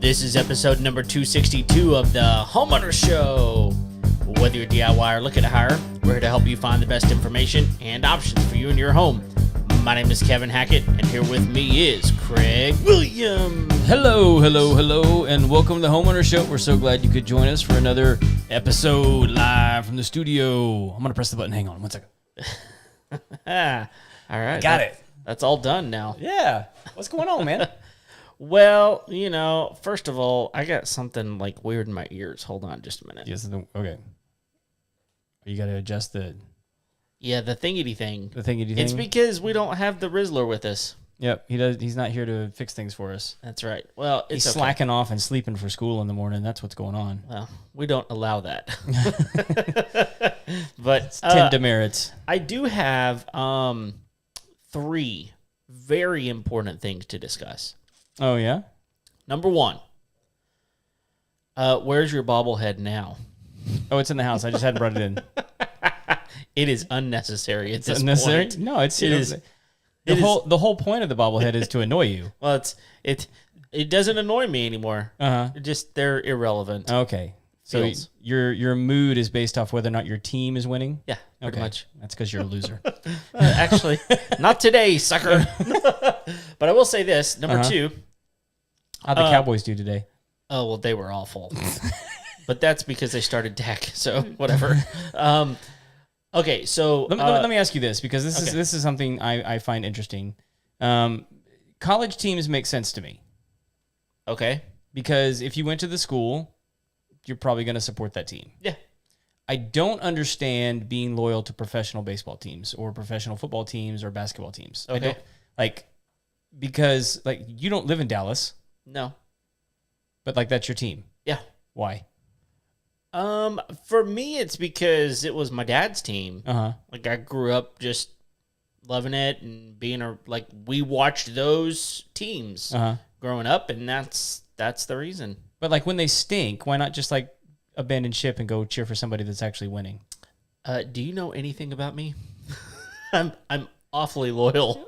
This is episode number 262 of the Homeowner Show. Whether you're DIY or looking to hire, we're here to help you find the best information and options for you and your home. My name is Kevin Hackett, and here with me is Craig Williams. Hello, and welcome to the Homeowner Show. We're so glad you could join us for another episode live from the studio. I'm going to press the button. Hang on 1 second. All right. Got it. That's all done now. Yeah. What's going on, man? Well, first of all, I got something like weird in my ears. Hold on just a minute. Yes. Okay. You got to adjust the thingy thing. The thingy thing? It's because we don't have the Rizzler with us. Yep. He does. He's not here to fix things for us. That's right. Well, he's slacking off and sleeping for school in the morning. That's what's going on. Well, we don't allow that. But it's 10 demerits. I do have 3 very important things to discuss. Oh, yeah? Number 1, where's your bobblehead now? Oh, it's in the house. I just hadn't brought it in. It is unnecessary at this unnecessary? point. No, it is. The whole point of the bobblehead is to annoy you. Well, it doesn't annoy me anymore. They're irrelevant. Okay. So your mood is based off whether or not your team is winning? Yeah, pretty much. That's because you're a loser. Actually, not today, sucker. But I will say this. Number 2. How'd the Cowboys do today? Oh, well, they were awful. But that's because they started Dak, so whatever. Okay, so... Let me ask you this, because this is something I find interesting. College teams make sense to me. Okay. Because if you went to the school, you're probably going to support that team. Yeah. I don't understand being loyal to professional baseball teams or professional football teams or basketball teams. Okay. Because you don't live in Dallas. No. But that's your team. Yeah. Why? For me, it's because it was my dad's team. I grew up just loving it and being we watched those teams growing up, and that's the reason. But when they stink, why not just abandon ship and go cheer for somebody that's actually winning? Do you know anything about me? I'm awfully loyal.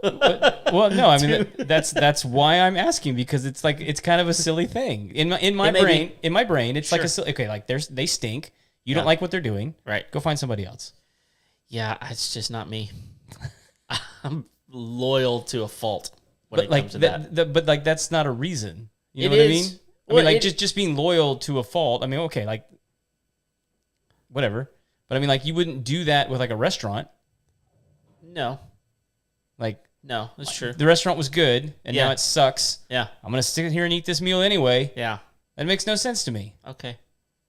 Well, no, I mean that's why I'm asking, because it's it's kind of a silly thing in my brain. In my brain, it's sure. a silly, they stink. You don't like what they're doing, right? Go find somebody else. Yeah, it's just not me. I'm loyal to a fault when it comes to that. But that's not a reason. You know it what is. I mean? I mean, just being loyal to a fault. I mean, okay, whatever. But I mean, you wouldn't do that with a restaurant. No. No, that's true. The restaurant was good, and now it sucks. Yeah. I'm going to sit here and eat this meal anyway. Yeah. That makes no sense to me. Okay.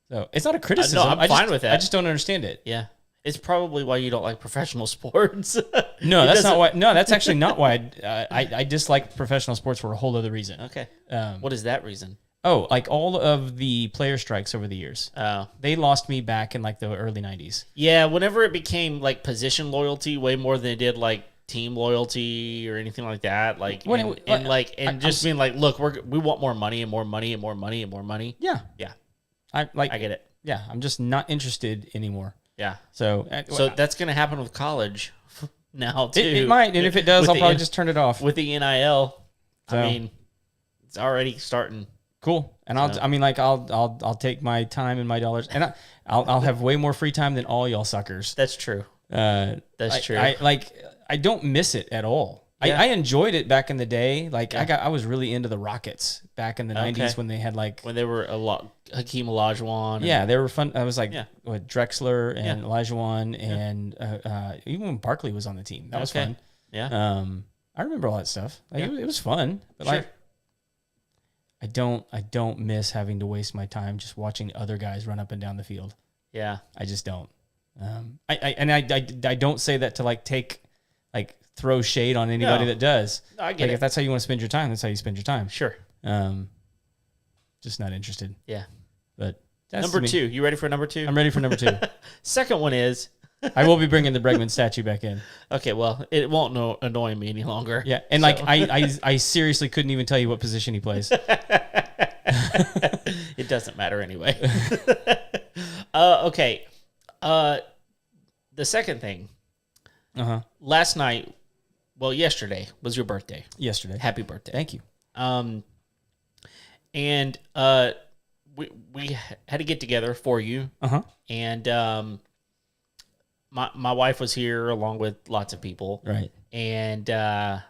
So it's not a criticism. No, I'm fine with that. I just don't understand it. Yeah. It's probably why you don't like professional sports. No, that's not why. No, that's actually not why I dislike professional sports for a whole other reason. Okay. What is that reason? Oh, all of the player strikes over the years. Oh. They lost me back in the early 90s. Yeah, whenever it became position loyalty way more than it did team loyalty or anything like that. Just being look, we want more money and more money and more money and more money. Yeah. Yeah. I get it. Yeah, I'm just not interested anymore. Yeah. So that's going to happen with college now too. It might, and if it does, I'll probably just turn it off. With the NIL, I mean, it's already starting. Cool. And I'll take my time and my dollars, and I'll have way more free time than all y'all suckers. That's true. That's true. I don't miss it at all. Yeah. I enjoyed it back in the day. I was really into the Rockets back in the 90s when they had when they were Hakeem Olajuwon. Yeah, they were fun. I was with Drexler and Olajuwon and even when Barkley was on the team. That was fun. Yeah. I remember all that stuff. It was fun. But sure. I don't miss having to waste my time just watching other guys run up and down the field. Yeah. I just don't. I don't say that to take throw shade on anybody that does. No, I get it. If that's how you want to spend your time, that's how you spend your time. Sure. Just not interested. Yeah. But that's number 2. You ready for number 2? I'm ready for number 2. Second one is I will be bringing the Bregman statue back in. Okay, well, it won't annoy me any longer. Yeah, and I seriously couldn't even tell you what position he plays. It doesn't matter anyway. Okay. The second thing. Last night, yesterday was your birthday. Yesterday. Happy birthday. Thank you. And we had to get together for you. Uh-huh. And my wife was here along with lots of people. Right. And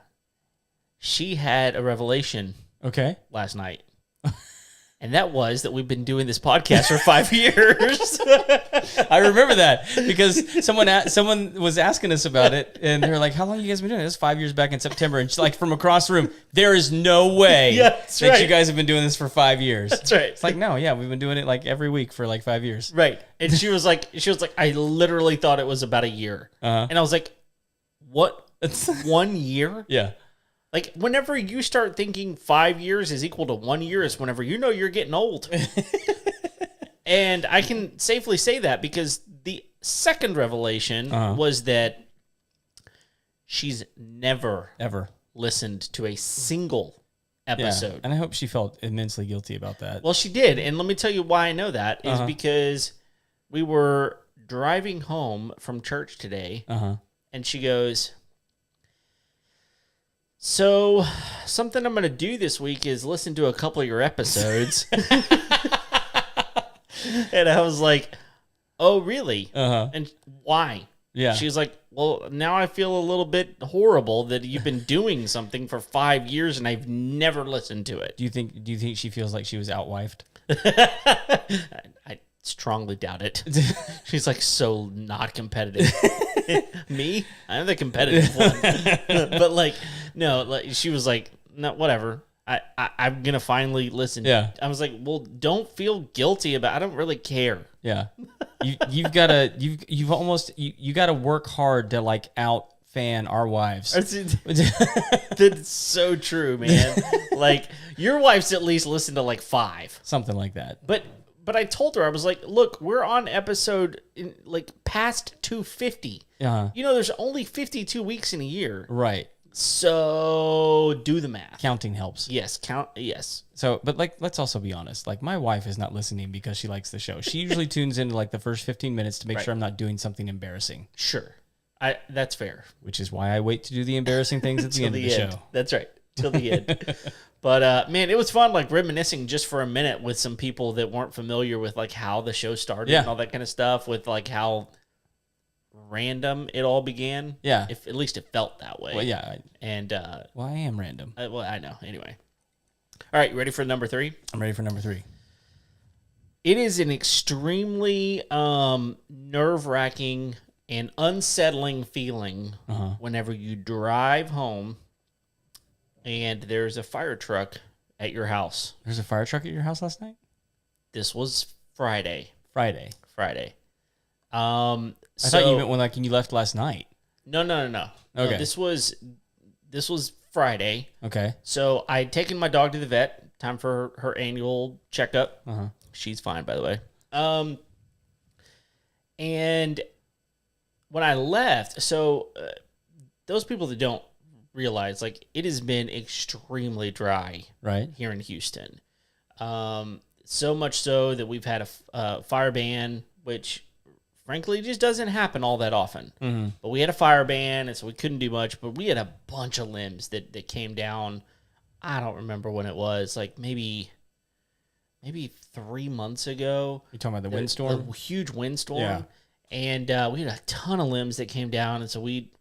she had a revelation Okay. last night. And that was that we've been doing this podcast for 5 years. I remember that because someone was asking us about it, and they were like, "How long have you guys been doing this?" 5 years back in September, and she's like, from across the room, there is no way Yeah, that's that right. you guys have been doing this for 5 years. That's right. It's like, no, yeah, we've been doing it like every week for like 5 years. Right. And she was like, I literally thought it was about a year. Uh-huh. And I was like, what? 1 year? Yeah. Like, whenever you start thinking 5 years is equal to 1 year is whenever you know you're getting old. And I can safely say that because the second revelation was that she's never Ever. listened to a single episode. Yeah. And I hope she felt immensely guilty about that. Well, she did. And let me tell you why I know that is because we were driving home from church today, and she goes, "So, something I'm going to do this week is listen to a couple of your episodes." And I was like, "Oh, really? And why?" Yeah. She was like, "Well, now I feel a little bit horrible that you've been doing something for 5 years and I've never listened to it." Do you think she feels like she was outwifed? I strongly doubt it. She's like so not competitive. Me? I'm the competitive one. But like, no, like she was like, no, whatever. I'm gonna finally listen. Yeah. I was like, well, don't feel guilty about. I don't really care. Yeah. You've got to you've almost you got to work hard to like out fan our wives. That's so true, man. Like your wife's at least listened to like 5. Something like that. But I told her, I was like, look, we're on episode like past 250. Uh-huh. You know, there's only 52 weeks in a year. Right. So do the math. Counting helps. Yes, yes. So, but like, let's also be honest. Like, my wife is not listening because she likes the show. She usually tunes into like the first 15 minutes to make sure I'm not doing something embarrassing. Sure. That's fair. Which is why I wait to do the embarrassing things at the end of the show. That's right. Till the end. But man, it was fun, like reminiscing just for a minute with some people that weren't familiar with like how the show started and all that kind of stuff, with like how random it all began. Yeah. If at least it felt that way. Well, yeah. And well, I am random. well, I know. Anyway. All right, you ready for number 3? I'm ready for number 3. It is an extremely nerve-wracking and unsettling feeling whenever you drive home and there's a fire truck at your house. There's a fire truck at your house last night? This was Friday. Friday. I thought you meant when like you left last night. No. Okay. No, this was Friday. Okay. So I had taken my dog to the vet. Time for her annual checkup. She's fine, by the way. And when I left, so those people that don't realize, like, it has been extremely dry here in Houston. So much so that we've had a fire ban, which frankly just doesn't happen all that often. But we had a fire ban, and so we couldn't do much. But we had a bunch of limbs that came down. I don't remember when it was, like maybe 3 months ago. You talking about the windstorm? A huge windstorm. Yeah. And we had a ton of limbs that came down, and so we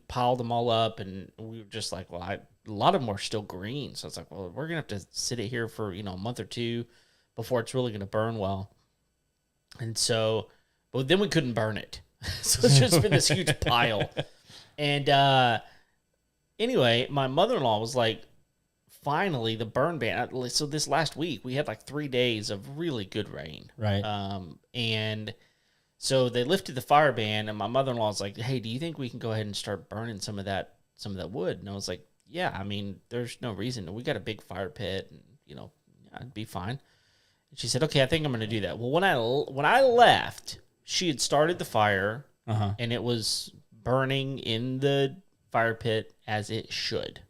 piled them all up, and we were just like, well, a lot of them are still green. So it's like, well, we're going to have to sit it here for, a month or two before it's really going to burn well. And so, but then we couldn't burn it. So it's just been this huge pile. And anyway, my mother-in-law was like, finally, the burn ban. So this last week, we had like 3 days of really good rain. Right. And so they lifted the fire ban, and my mother-in-law was like, hey, do you think we can go ahead and start burning some of that wood? And I was like, yeah, I mean, there's no reason. We got a big fire pit, and, it'd be fine. And she said, okay, I think I'm going to do that. Well, when I left, she had started the fire, and it was burning in the fire pit as it should.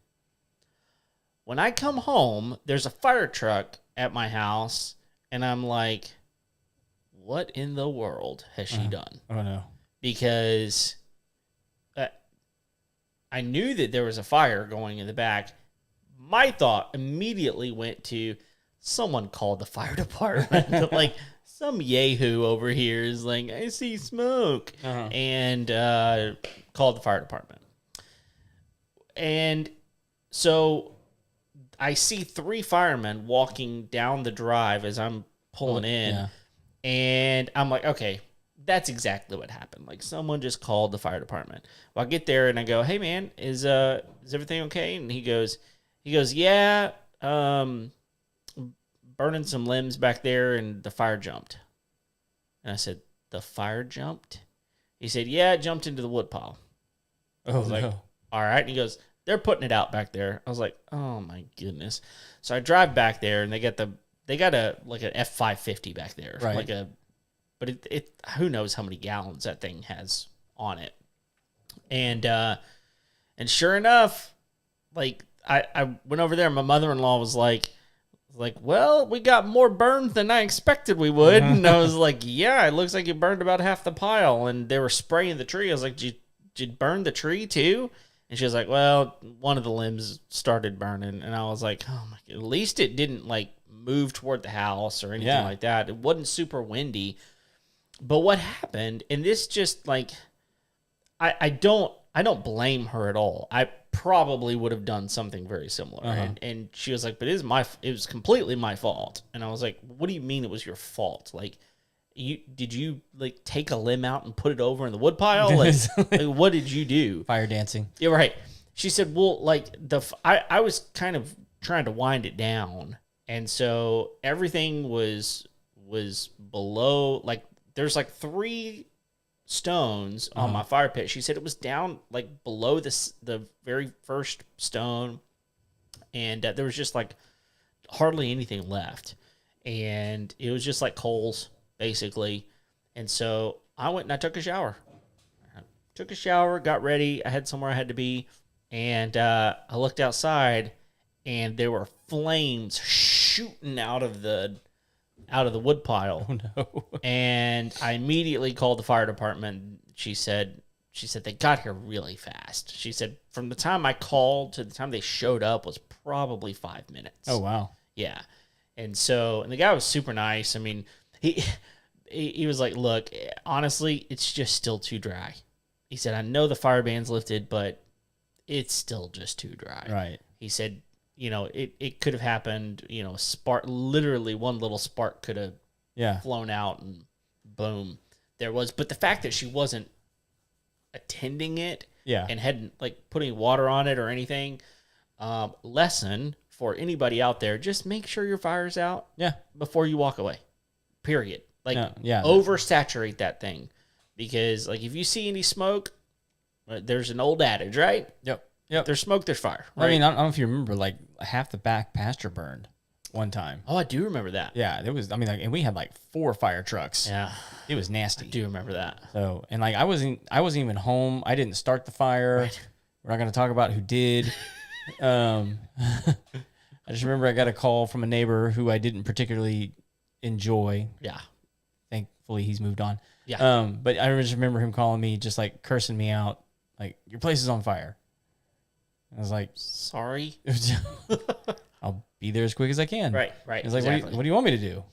When I come home, there's a fire truck at my house, and I'm like, what in the world has she done? Oh, no. Because I knew that there was a fire going in the back. My thought immediately went to someone called the fire department. Like some yahoo over here is like, I see smoke, and called the fire department. And so I see 3 firemen walking down the drive as I'm pulling in, and I'm like, okay, that's exactly what happened. Like someone just called the fire department. Well, I get there and I go, hey man, is everything okay? And he goes, yeah, burning some limbs back there, and the fire jumped. And I said, the fire jumped? He said, yeah, it jumped into the wood pile. Oh, like, all right. And he goes, they're putting it out back there. I was like, oh my goodness. So I drive back there, and they got an F550 back there, right? But it who knows how many gallons that thing has on it. And sure enough, like I went over there, and my mother-in-law was like, well, we got more burned than I expected we would. And I was like, yeah, it looks like you burned about half the pile. And they were spraying the tree. I was like, did you burn the tree too? And she was like, well, one of the limbs started burning. And I was like, oh my God, at least it didn't like move toward the house or anything like that. It wasn't super windy. But what happened, and this just like, I don't blame her at all. I probably would have done something very similar. And she was like, but it was completely my fault. And I was like, what do you mean it was your fault? Like, did you like take a limb out and put it over in the wood pile? Like what did you do? Fire dancing. Yeah, right. She said, well, like I was kind of trying to wind it down. And so everything was below, like there's like 3 stones on my fire pit. She said it was down like below the very first stone, and there was just like hardly anything left, and it was just like coals basically. And so I went and I took a shower, got ready. I had somewhere I had to be, and I looked outside, and there were flames shooting out of the wood pile. Oh no. And I immediately called the fire department. She said they got here really fast. She said from the time I called to the time they showed up was probably 5 minutes. Oh wow. Yeah. And the guy was super nice. I mean, he was like, look, honestly, it's just still too dry. He said, I know the fire ban's lifted, but it's still just too dry. Right. He said, it could have happened, a spark, literally one little spark could have flown out, and boom, there was. But the fact that she wasn't attending it and hadn't like putting water on it or anything, lesson for anybody out there, just make sure your fire's out before you walk away, period. Like oversaturate that thing, because like if you see any smoke, there's an old adage, right? Yep. There's smoke, there's fire. Right? I mean, I don't know if you remember, like half the back pasture burned one time. Oh, I do remember that. Yeah, there was. I mean, like, and we had like 4 fire trucks. Yeah, it was nasty. I do remember that. So, and like I wasn't even home. I didn't start the fire. Right. We're not going to talk about who did. I just remember I got a call from a neighbor who I didn't particularly enjoy. Yeah. Thankfully, he's moved on. Yeah. But I just remember him calling me, just like cursing me out, like, your place is on fire. I was like, sorry. I'll be there as quick as I can. Right. He's like, what do you want me to do?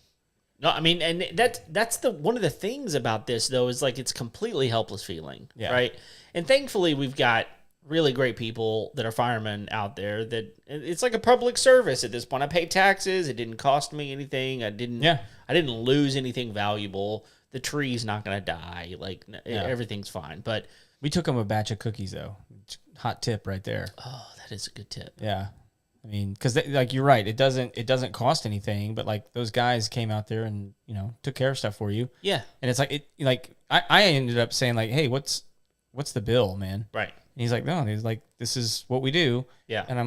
No, I mean, and that's the one of the things about this though is like it's completely helpless feeling, right? And thankfully we've got really great people that are firemen out there that it's like a public service at this point. I pay taxes. It didn't cost me anything. I didn't lose anything valuable. The tree's not going to die. Like everything's fine. But we took them a batch of cookies though. Hot tip right there. Oh, that is a good tip. Yeah. I mean, because like you're right, it doesn't cost anything, but like those guys came out there and took care of stuff for you. Yeah, and it's like I ended up saying like, hey, what's the bill, man? Right. And he's like, no, he's like, this is what we do. Yeah. And I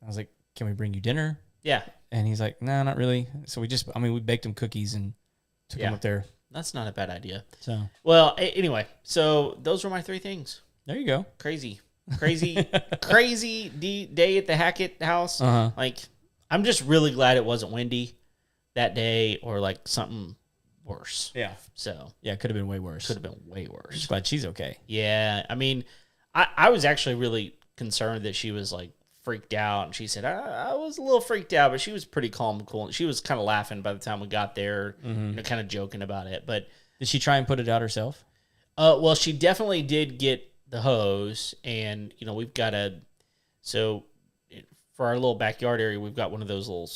was like, can we bring you dinner? Yeah. And he's like, no, not really. So we baked him cookies and took them up there. That's not a bad idea. So well, anyway, so those were my 3 things. There you go. Crazy day at the Hackett house. Like, I'm just really glad it wasn't windy that day or like something worse. Yeah. So yeah, it could have been way worse. Could have been way worse. I'm just glad she's okay. Yeah. I mean, I was actually really concerned that she was like freaked out, and she said, I was a little freaked out, but she was pretty calm and cool. And she was kind of laughing by the time we got there, kind of joking about it. But Did she try and put it out herself? well, she definitely did get the hose, and we've got for our little backyard area, we've got one of those little.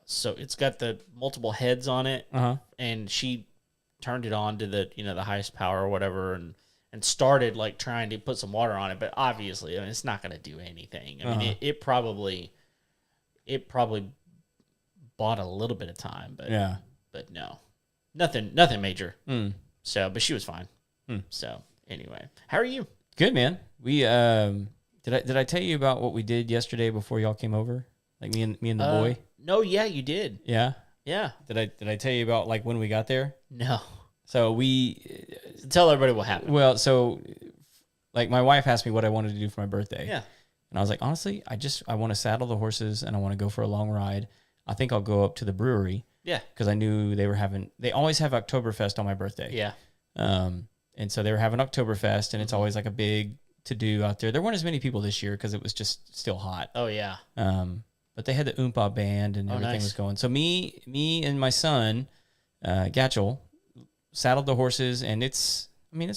So it's got the multiple heads on it, and she turned it on to the highest power or whatever, and started like trying to put some water on it, but obviously, it's not going to do anything. I mean, it probably bought a little bit of time, but no, nothing major. So, but she was fine. So anyway, how are you? Good, man. We did I tell you about what we did yesterday before y'all came over? Like me and the boy. No, yeah, you did. Yeah. Yeah. Did I tell you about like when we got there? No. So Tell everybody what happened. Well, so like my wife asked me what I wanted to do for my birthday. Yeah. And I was like, honestly, I want to saddle the horses and I want to go for a long ride. I think I'll go up to the brewery. Yeah. Because I knew they always have Oktoberfest on my birthday. Yeah. And so they were having Oktoberfest, and it's always like a big to do out there. There weren't as many people this year because it was just still hot. Oh yeah. But they had the Oompa band and everything was going. So me and my son, Gatchel, saddled the horses, and it's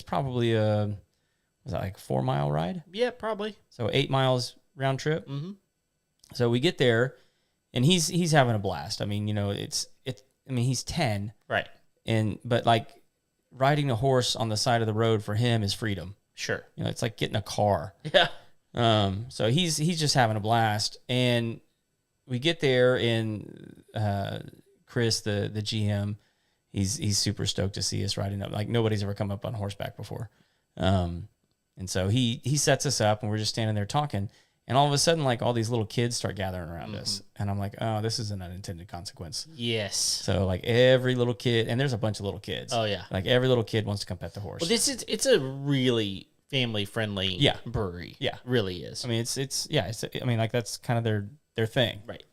probably was that like a 4 mile ride? Yeah, probably. So 8 miles round trip. Mm-hmm. So we get there, and he's having a blast. I mean, he's 10, right? But like riding a horse on the side of the road for him is freedom. Sure. It's like getting a car. Yeah. So he's just having a blast, and we get there, and Chris, the GM, he's super stoked to see us riding up. Like nobody's ever come up on horseback before. And so he sets us up, and we're just standing there talking, and all of a sudden, like all these little kids start gathering around us, and I'm like, oh, this is an unintended consequence. Yes. So like every little kid, and there's a bunch of little kids. Oh yeah. Like every little kid wants to come pet the horse. Well, it's a really family friendly brewery. Yeah, really is. I mean, like that's kind of their thing. Right.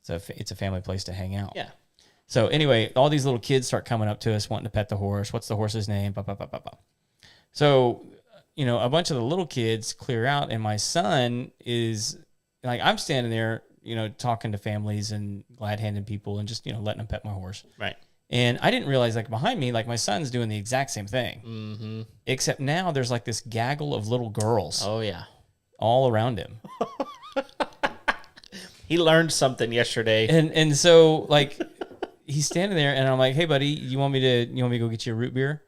So it's a family place to hang out. Yeah. So anyway, all these little kids start coming up to us wanting to pet the horse. What's the horse's name? Bah, bah, bah, bah, bah. So, a bunch of the little kids clear out, and my son is like, I'm standing there, talking to families and glad handing people and just, letting them pet my horse. Right. And I didn't realize, like, behind me, like, my son's doing the exact same thing. Mm-hmm. Except now there's like this gaggle of little girls. Oh, yeah. All around him. He learned something yesterday. And so, like, he's standing there, and I'm like, hey, buddy, you want me to go get you a root beer?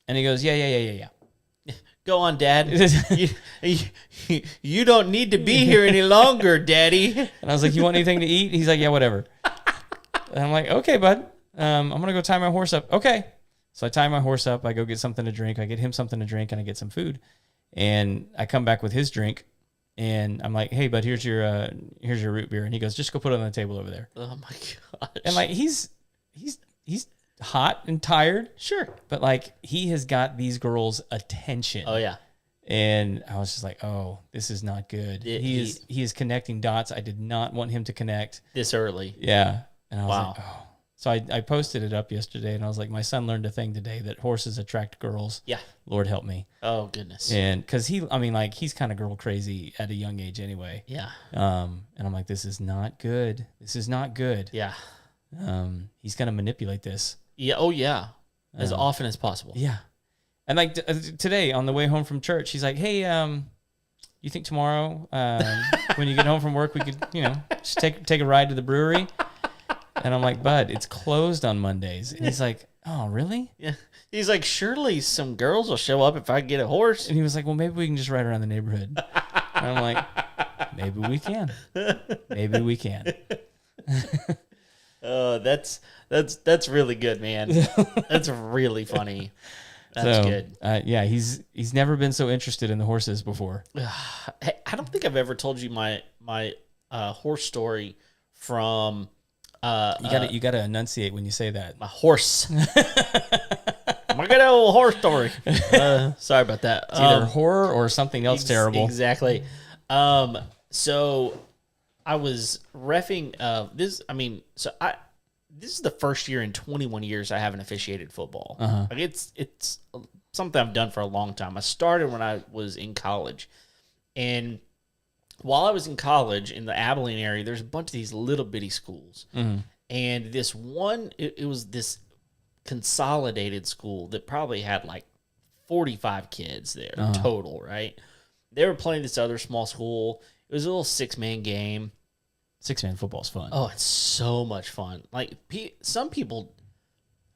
And he goes, yeah. Go on, Dad. You don't need to be here any longer, Daddy. And I was like, you want anything to eat? He's like, yeah, whatever. And I'm like, okay, bud. I'm going to go tie my horse up. Okay. So I tie my horse up. I go get something to drink. I get him something to drink, and I get some food. And I come back with his drink, and I'm like, hey, bud, here's your root beer. And he goes, just go put it on the table over there. Oh, my gosh. And, like, he's hot and tired. Sure. But, like, he has got these girls' attention. Oh, yeah. And I was just like, oh, this is not good. He is connecting dots I did not want him to connect. This early. Yeah. And I was wow. like, oh. So I posted it up yesterday, and I was like, my son learned a thing today that horses attract girls. Yeah. Lord help me. Oh, goodness. And because he's kind of girl crazy at a young age anyway. Yeah. And I'm like, this is not good. This is not good. Yeah. He's going to manipulate this. Yeah. Oh, yeah. As often as possible. Yeah. And like today on the way home from church, he's like, hey, you think tomorrow when you get home from work, we could, just take a ride to the brewery? And I'm like, bud, it's closed on Mondays. And he's like, oh, really? Yeah. He's like, surely some girls will show up if I get a horse. And he was like, well, maybe we can just ride around the neighborhood. And I'm like, maybe we can. Maybe we can. That's really good, man. That's really funny. That's good. Yeah, he's never been so interested in the horses before. Hey, I don't think I've ever told you my horse story from. You gotta enunciate when you say that. My horse. My good old horse story. Sorry about that. It's either horror or something else terrible. Exactly. So I was reffing this. I mean, this is the first year in 21 years I haven't officiated football. Like it's something I've done for a long time. I started when I was in college, and while I was in college in the Abilene area, there's a bunch of these little bitty schools. And this one, it was this consolidated school that probably had like 45 kids there total, right? They were playing this other small school. It was a little 6-man game. 6-man football's fun. Oh, it's so much fun. Like some people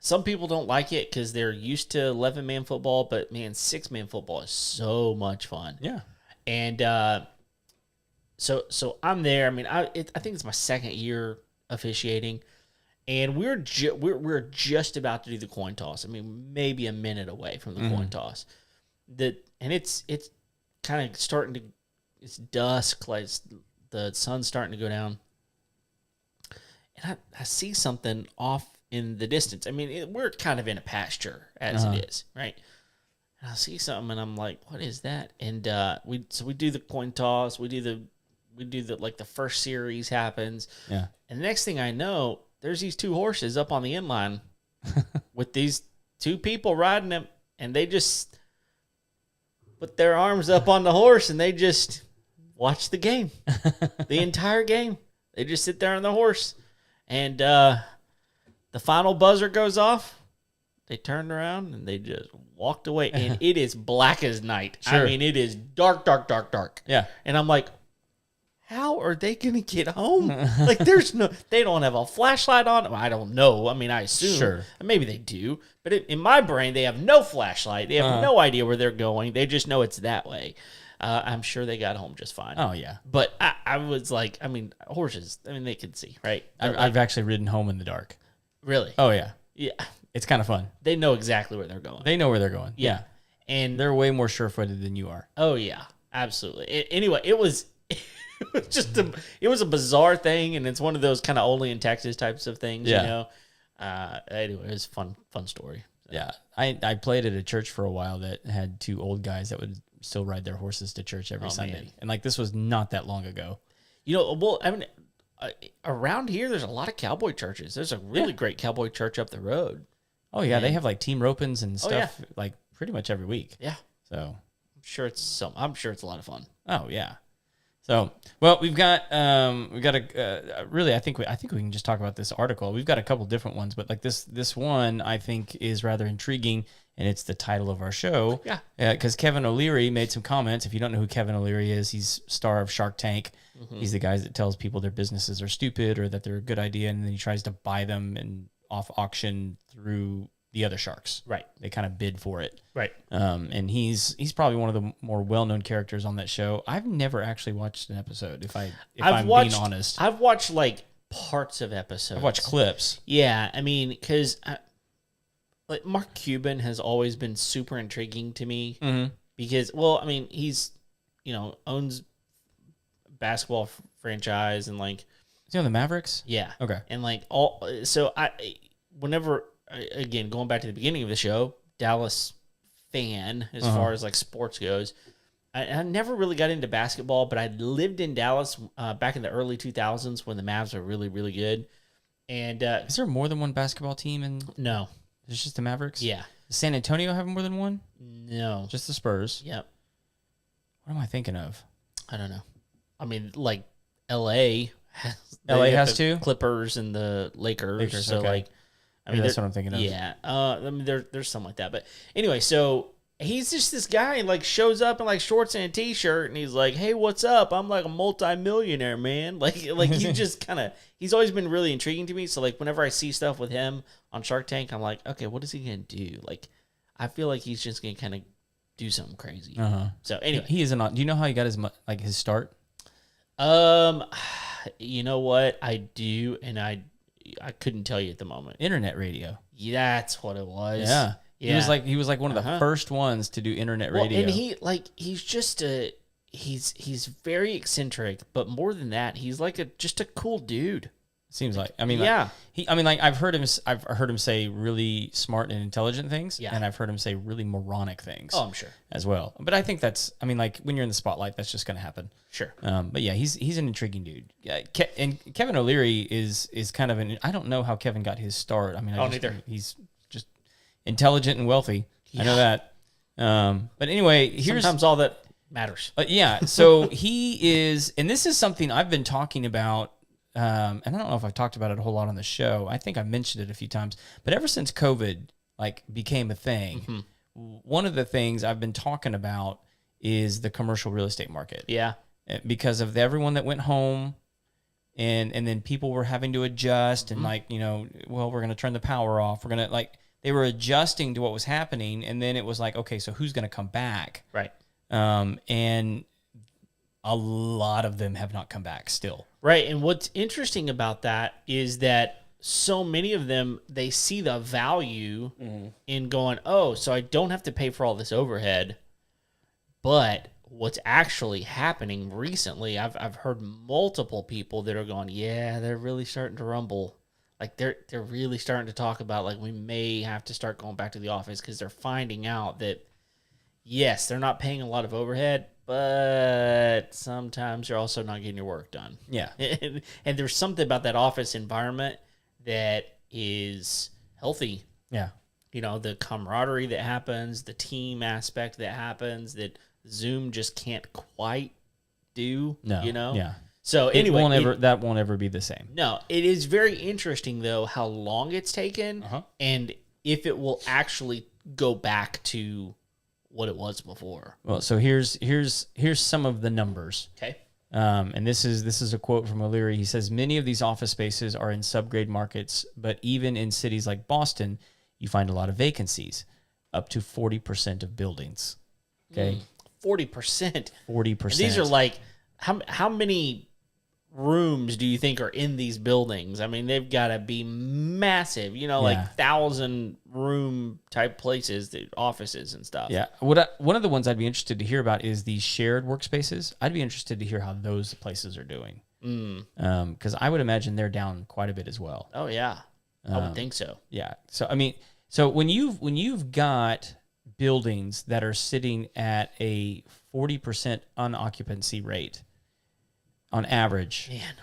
don't like it because they're used to 11-man football, but man, 6-man football is so much fun. Yeah. And so I'm there. I mean, I think it's my second year officiating, and we're just about to do the coin toss. I mean, maybe a minute away from the coin toss. And it's kind of starting to, it's dusk, like the sun's starting to go down, and I see something off in the distance. I mean, we're kind of in a pasture as it is, right? And I see something, and I'm like, "What is that?" And we do the coin toss. We do the like the first series happens. Yeah. And the next thing I know, there's these 2 horses up on the end line with these 2 people riding them, and they just put their arms up on the horse and they just watch the game, the entire game. They just sit there on the horse, and the final buzzer goes off. They turned around and they just walked away, and it is black as night. Sure. I mean, it is dark, dark, dark, dark. Yeah. And I'm like, how are they going to get home? Like, they don't have a flashlight on. Well, I don't know. I mean, I assume. Sure. Maybe they do. But in my brain, they have no flashlight. They have no idea where they're going. They just know it's that way. I'm sure they got home just fine. Oh, yeah. But I was like, I mean, horses, I mean, they can see, right? I've actually ridden home in the dark. Really? Oh, yeah. Yeah. It's kind of fun. They know exactly where they're going. They know where they're going. Yeah. And They're way more sure-footed than you are. oh, yeah. Absolutely. Anyway, it was it was a bizarre thing, and it's one of those kind of only in Texas types of things, Yeah. you know. Anyway, it was fun story. Yeah. I played at a church for a while that had 2 old guys that would still ride their horses to church every Sunday. man. And like this was not that long ago. You know, well, I mean, around here, there's a lot of cowboy churches. There's a really great cowboy church up the road. Oh yeah, they have like team ropings and stuff yeah. like pretty much every week. Yeah, So I'm sure it's a lot of fun. oh yeah. So well, we've got a really I think we can just talk about this article. We've got a couple different ones, but like this one I think is rather intriguing, and it's the title of our show. Yeah. Because Kevin O'Leary made some comments. If you don't know who Kevin O'Leary is, he's star of Shark Tank. He's the guy that tells people their businesses are stupid or that they're a good idea, and then he tries to buy them and off auction through the other sharks. Right. They kind of bid for it. Right. And he's probably one of the more well-known characters on that show. I've never actually watched an episode, if I'm being honest. I've watched like parts of episodes. I've watched clips. Yeah, I mean, because like Mark Cuban has always been super intriguing to me because, well, I mean, he's owns basketball franchise and like Is he on the Mavericks? yeah, Okay. and like whenever again going back to the beginning of the show, Dallas fan as far as like sports goes. I never really got into basketball, but I lived in Dallas back in the early 2000s when the Mavs were really, really good. And Is there more than one basketball team in no, it's just the Mavericks? yeah, Does San Antonio have more than one? no, Just the Spurs. yep. What am I thinking of? I don't know. I mean, like L.A. has, LA they have has the two? Clippers and the Lakers. Lakers, so okay. like, I Maybe mean, that's they're- what I'm thinking of. Yeah. I mean, there's something like that. But anyway, so he's just this guy and like shows up in like shorts and a t-shirt and he's like, "Hey, what's up? I'm like a multi-millionaire, man." Like he just kind of he's always been really intriguing to me. So like whenever I see stuff with him on Shark Tank, I'm like, okay, what is he gonna do? Like, I feel like he's just gonna kind of do something crazy. So anyway, He isn't on. Do you know how he got his start? you know what? I do, and I couldn't tell you at the moment. Internet radio. Yeah, that's what it was. Yeah. Yeah. He was like one of the first ones to do internet Well, radio. and he's just he's very eccentric, but more than that, he's like just a cool dude. Seems like. I mean, Yeah. I've heard him say really smart and intelligent things, Yeah. and I've heard him say really moronic things. Oh, I'm sure. As well. But I think that's. I mean, like when you're in the spotlight, that's just going to happen. Sure. But yeah, he's an intriguing dude. Yeah, and Kevin O'Leary is kind of an. I don't know how Kevin got his start. I mean, neither. He's just intelligent and wealthy. I know that. But anyway, here's Sometimes all that matters. Yeah. So he is, and this is something I've been talking about. And I don't know if I've talked about it a whole lot on the show. I think I mentioned it a few times, but ever since COVID became a thing, one of the things I've been talking about is the commercial real estate market. Yeah. Because of everyone that went home, and then people were having to adjust, and well, we're going to turn the power off. We're going to they were adjusting to what was happening, and then it was like, okay, so who's going to come back? Right. And a lot of them have not come back still. Right. And what's interesting about that is that so many of them, they see the value in going, oh, so I don't have to pay for all this overhead. But what's actually happening recently, I've heard multiple people that are going, yeah, they're really starting to rumble. Like they're really starting to talk about like we may have to start going back to the office because they're finding out that, yes, they're not paying a lot of overhead, but sometimes you're also not getting your work done. Yeah. And there's something about that office environment that is healthy. Yeah. The camaraderie that happens, the team aspect that happens that Zoom just can't quite do. No. Yeah. So anyway, that won't ever be the same. No, it is very interesting though how long it's taken, and if it will actually go back to what it was before. Well, so here's some of the numbers. Okay. And this is a quote from O'Leary. He says, many of these office spaces are in subgrade markets, but even in cities like Boston, you find a lot of vacancies, up to 40% of buildings. Okay. 40%. 40%. And these are like, how many rooms do you think are in these buildings? I mean, they've got to be massive, like 1,000 room type places, the offices and stuff. Yeah. One of the ones I'd be interested to hear about is these shared workspaces. I'd be interested to hear how those places are doing. Because I would imagine they're down quite a bit as well. Oh yeah, I would think so. Yeah. So I mean, when you've got buildings that are sitting at a 40% unoccupancy rate on average, man,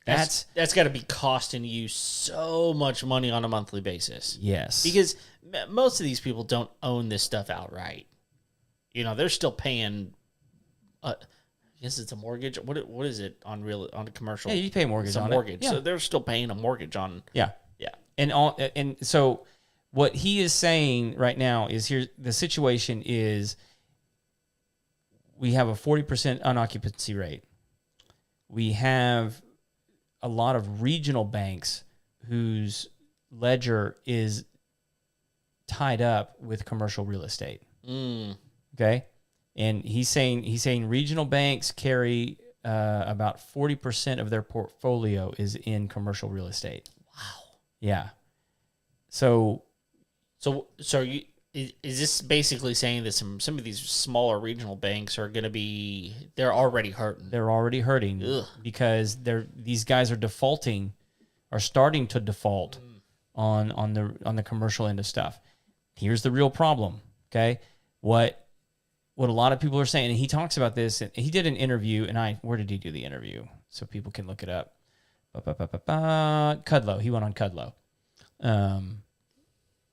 that's got to be costing you so much money on a monthly basis. Yes. Because most of these people don't own this stuff outright. They're still paying. I guess it's a mortgage. What is it on a commercial? Yeah, you pay a mortgage on mortgage. it. Yeah. So they're still paying a mortgage on. Yeah. Yeah. And so what he is saying right now is the situation is we have a 40% unoccupancy rate. We have a lot of regional banks whose ledger is tied up with commercial real estate. Okay. And he's saying regional banks carry about 40% of their portfolio is in commercial real estate. Wow. Yeah. So is this basically saying that some of these smaller regional banks are going to be, they're already hurting? They're already hurting. Ugh. Because these guys are starting to default on the commercial end of stuff. Here's the real problem. Okay. What a lot of people are saying, and he talks about this, and he did an interview, and where did he do the interview? So people can look it up. Kudlow. He went on Kudlow.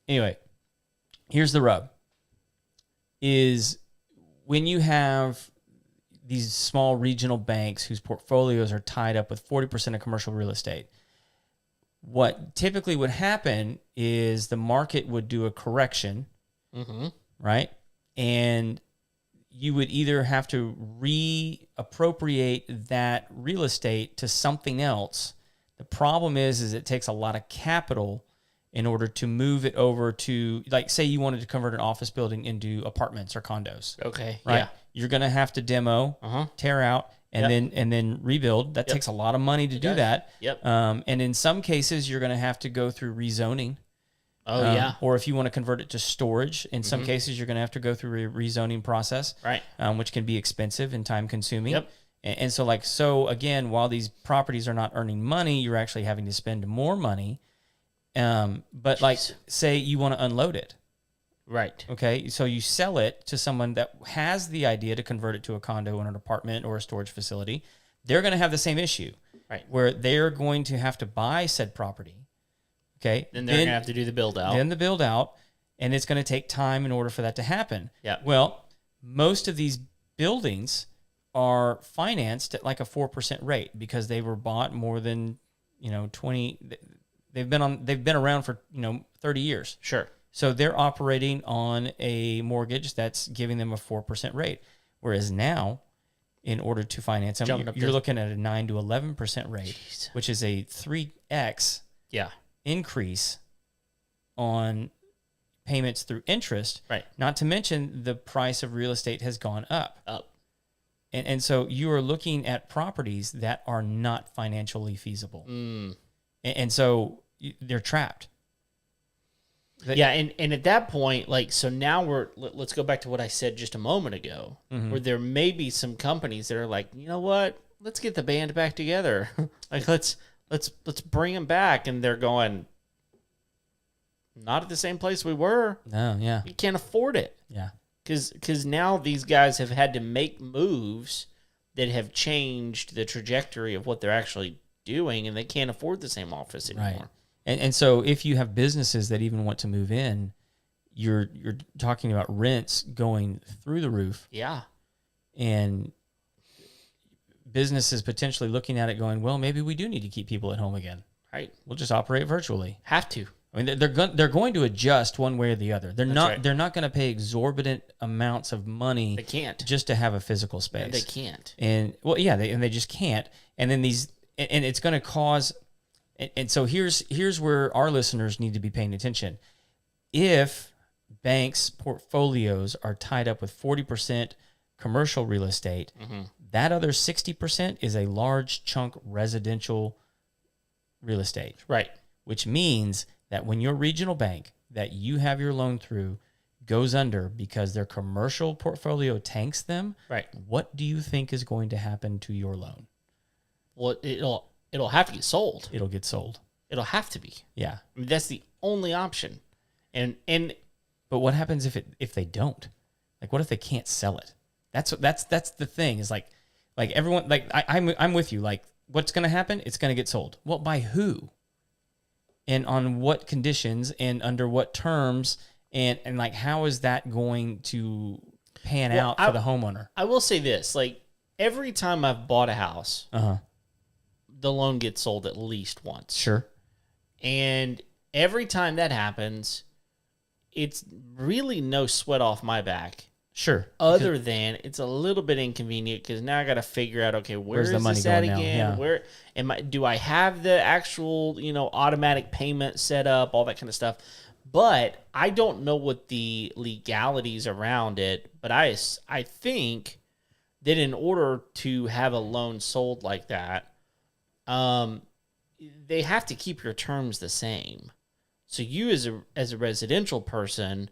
Anyway, here's the rub. Is when you have these small regional banks whose portfolios are tied up with 40% of commercial real estate, what typically would happen is the market would do a correction, right? And you would either have to reappropriate that real estate to something else. The problem is it takes a lot of capital in order to move it over to, like, say you wanted to convert an office building into apartments or condos. Okay. Right? Yeah. You're going to have to demo, tear out, and then rebuild. That takes a lot of money to do that. Yep. And in some cases, you're going to have to go through rezoning. Oh, yeah. Or if you want to convert it to storage, in some cases, you're going to have to go through a rezoning process, right? Which can be expensive and time consuming. Yep. And so again, while these properties are not earning money, you're actually having to spend more money. But like, say you want to unload it. Right. Okay. So you sell it to someone that has the idea to convert it to a condo or an apartment or a storage facility. They're going to have the same issue. Right. Where they're going to have to buy said property. Okay. Then they're going to have to do the build out. Then the build out. And it's going to take time in order for that to happen. Yeah. Well, most of these buildings are financed at like a 4% rate because they were bought more than 20. They've been around for 30 years. Sure. So they're operating on a mortgage that's giving them a 4% rate. Whereas now, in order to finance them, you're looking at a 9 to 11% rate, which is a 3x increase on payments through interest. Right. Not to mention the price of real estate has gone up. And so you are looking at properties that are not financially feasible. And so they're trapped. And at that point, so now let's go back to what I said just a moment ago, where there may be some companies that are like, you know what, let's get the band back together. Let's bring them back. And they're going, not at the same place we were. No, yeah. You can't afford it. Yeah. Because now these guys have had to make moves that have changed the trajectory of what they're actually doing, and they can't afford the same office anymore. Right. And so if you have businesses that even want to move in, you're talking about rents going through the roof. Yeah. And businesses potentially looking at it going, well, maybe we do need to keep people at home again. Right. We'll just operate virtually. Have to. I mean, they're going to adjust one way or the other. They're not going to pay exorbitant amounts of money. They can't just to have a physical space. They can't. And they just can't. And then and it's going to cause. And so here's where our listeners need to be paying attention. If banks' portfolios are tied up with 40% commercial real estate, that other 60% is a large chunk residential real estate. Right. Which means that when your regional bank that you have your loan through goes under because their commercial portfolio tanks them, right? What do you think is going to happen to your loan? Well, it'll have to get sold. It'll get sold. It'll have to be. Yeah. I mean, that's the only option. But what happens if they don't? Like, what if they can't sell it? That's the thing. Is like everyone, I'm with you. Like, what's going to happen? It's going to get sold. Well, by who? And on what conditions and under what terms and like how is that going to pan out for the homeowner? I will say this, every time I've bought a house, the loan gets sold at least once. Sure. And every time that happens, it's really no sweat off my back. Sure. Other than it's a little bit inconvenient because now I got to figure out, okay, where's the money at again? Yeah. Where do I have the actual, automatic payment set up, all that kind of stuff? But I don't know what the legalities around it. But I think that in order to have a loan sold like that, they have to keep your terms the same. So you as a residential person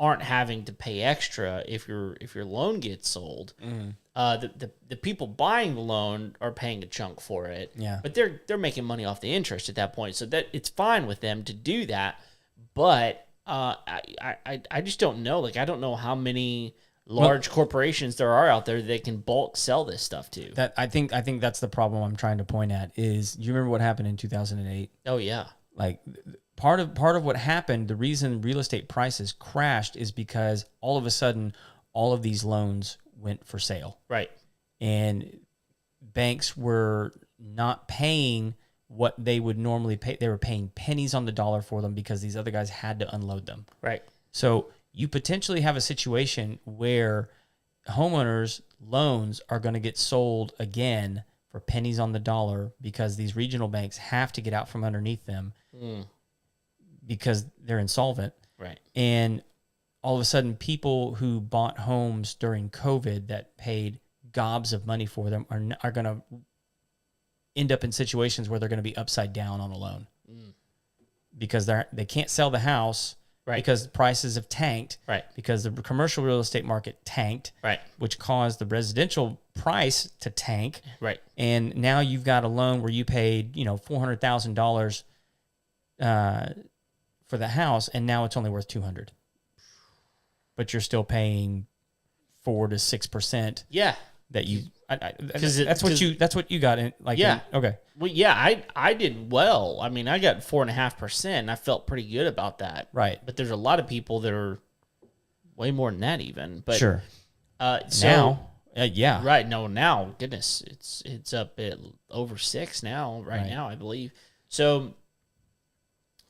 aren't having to pay extra if your loan gets sold. The people buying the loan are paying a chunk for it. Yeah. But they're making money off the interest at that point, so that it's fine with them to do that. But I just don't know. I don't know how many large corporations there are out there that can bulk sell this stuff to. That I think that's the problem I'm trying to point at is you remember what happened in 2008? Oh yeah. Part of what happened, the reason real estate prices crashed is because all of a sudden all of these loans went for sale. Right. And banks were not paying what they would normally pay. They were paying pennies on the dollar for them because these other guys had to unload them. Right. So you potentially have a situation where homeowners' loans are going to get sold again for pennies on the dollar because these regional banks have to get out from underneath them because they're insolvent. Right. And all of a sudden, people who bought homes during COVID that paid gobs of money for them are going to end up in situations where they're going to be upside down on a loan because they can't sell the house. Right. Because prices have tanked. Right. Because the commercial real estate market tanked. Right. Which caused the residential price to tank. Right. And now you've got a loan where you paid, $400,000 for the house, and now it's only worth $200,000. But you're still paying 4 to 6%. Yeah. That you. That's what you got in. Okay. Well, yeah, I did well. I mean, I got 4.5%. And I felt pretty good about that. Right. But there's a lot of people that are way more than that even. But, sure. Now, yeah. Right. No, now, goodness, it's up at over 6 now, right Right. now, I believe. So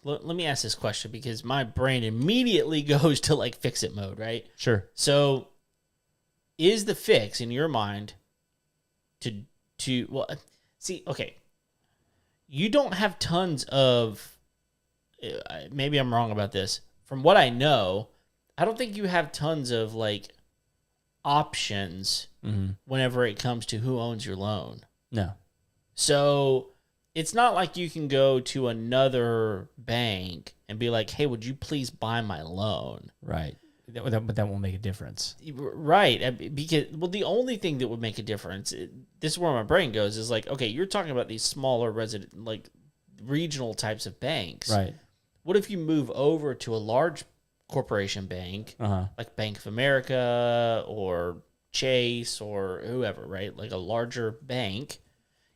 let me ask this question because my brain immediately goes to like fix it mode, right? Sure. So is the fix in your mind well, see, okay, you don't have tons of, maybe I'm wrong about this. From what I know, I don't think you have tons of like options whenever it comes to who owns your loan. No. So it's not like you can go to another bank and be like, hey, would you please buy my loan? Right. But that won't make a difference. Right. Because, well, the only thing that would make a difference, this is where my brain goes, is like, okay, you're talking about these smaller like regional types of banks. Right. What if you move over to a large corporation bank, like Bank of America or Chase or whoever, right? Like a larger bank.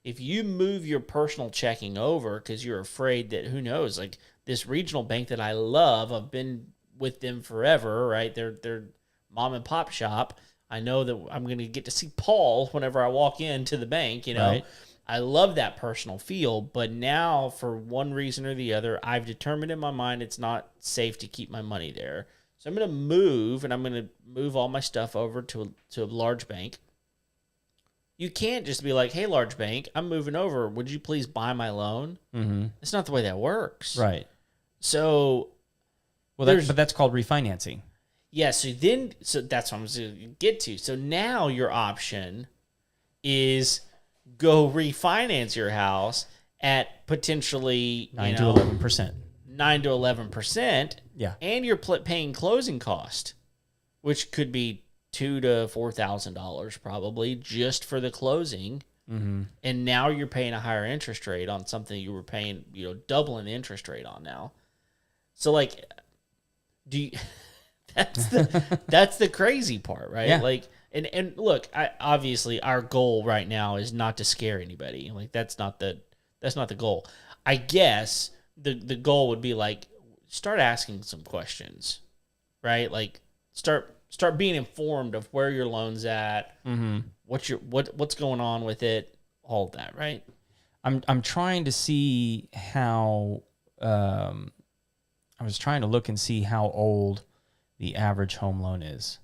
If you move your personal checking over because you're afraid that, who knows, like this regional bank that I love, I've been with them forever, right? They're mom and pop shop. I know that I'm going to get to see Paul whenever I walk into the bank, you know. Right. I love that personal feel, but now for one reason or the other, I've determined in my mind it's not safe to keep my money there. So I'm going to move, and I'm going to move all my stuff over to a large bank. You can't just be like, hey, large bank, I'm moving over. Would you please buy my loan? Mm-hmm. It's not the way that works. Right. So, Well, but that's called refinancing. yeah, so that's what I'm going to get to. So now your option is go refinance your house at potentially 9 to 11%. 9 to 11%. Yeah. And you're paying closing cost, which could be $2,000 to $4,000 probably just for the closing. Mm-hmm. And now you're paying a higher interest rate on something you were paying, doubling the interest rate on now. So like, that's the crazy part, right? Yeah. Like, and look, obviously our goal right now is not to scare anybody. Like that's not the goal. I guess the goal would be like, start asking some questions, right? Like start being informed of where your loan's at, what's going on with it, all of that, right? I'm trying to see how I was trying to look and see how old the average home loan is.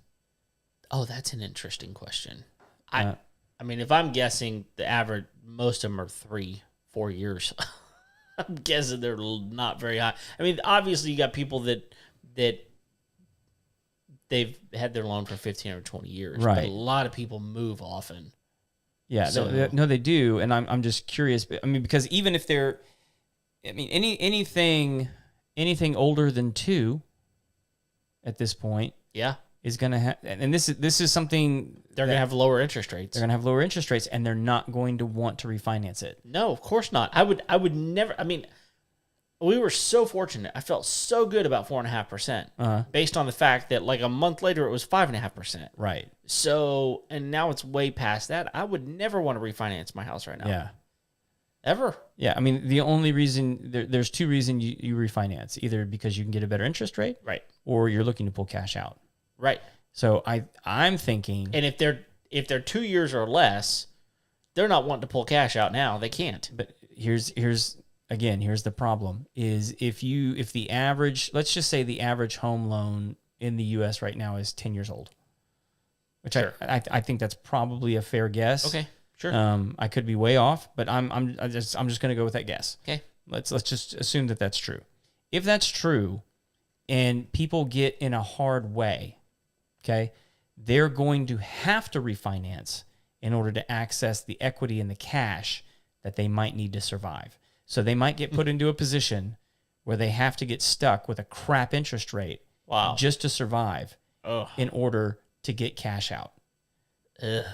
Oh, that's an interesting question. I mean, if I'm guessing the average, most of them are 3-4 years. I'm guessing they're not very high. I mean, obviously you got people that they've had their loan for 15 or 20 years. Right. But a lot of people move often. Yeah, So- no, they do, and I'm just curious. I mean, because even if they're, I mean, anything older than 2 at this point Yeah. is going to have, and this is something They're going to have lower interest rates. they're going to have lower interest rates, and they're not going to want to refinance it. No, of course not. I would never. I mean, we were so fortunate. I felt so good about 4.5%, based on the fact that like a month later it was 5.5%. Right. So, and now it's way past that. I would never want to refinance my house right now. Yeah. Ever. Yeah. I mean, the only reason there's 2 reasons you refinance: either because you can get a better interest rate, Right. or you're looking to pull cash out. Right. So I'm thinking, And if they're 2 years or less, they're not wanting to pull cash out now. They can't. but here's the problem: is if the average, let's just say the average home loan in the U.S. right now is 10 years old, which Sure. I think that's probably a fair guess. Okay. Sure. I could be way off, but I'm just going to go with that guess. Okay. Let's just assume that that's true. If that's true, and people get in a hard way, okay, they're going to have to refinance in order to access the equity and the cash that they might need to survive. So they might get put into a position where they have to get stuck with a crap interest rate Wow. just to survive Ugh. in order to get cash out. Ugh.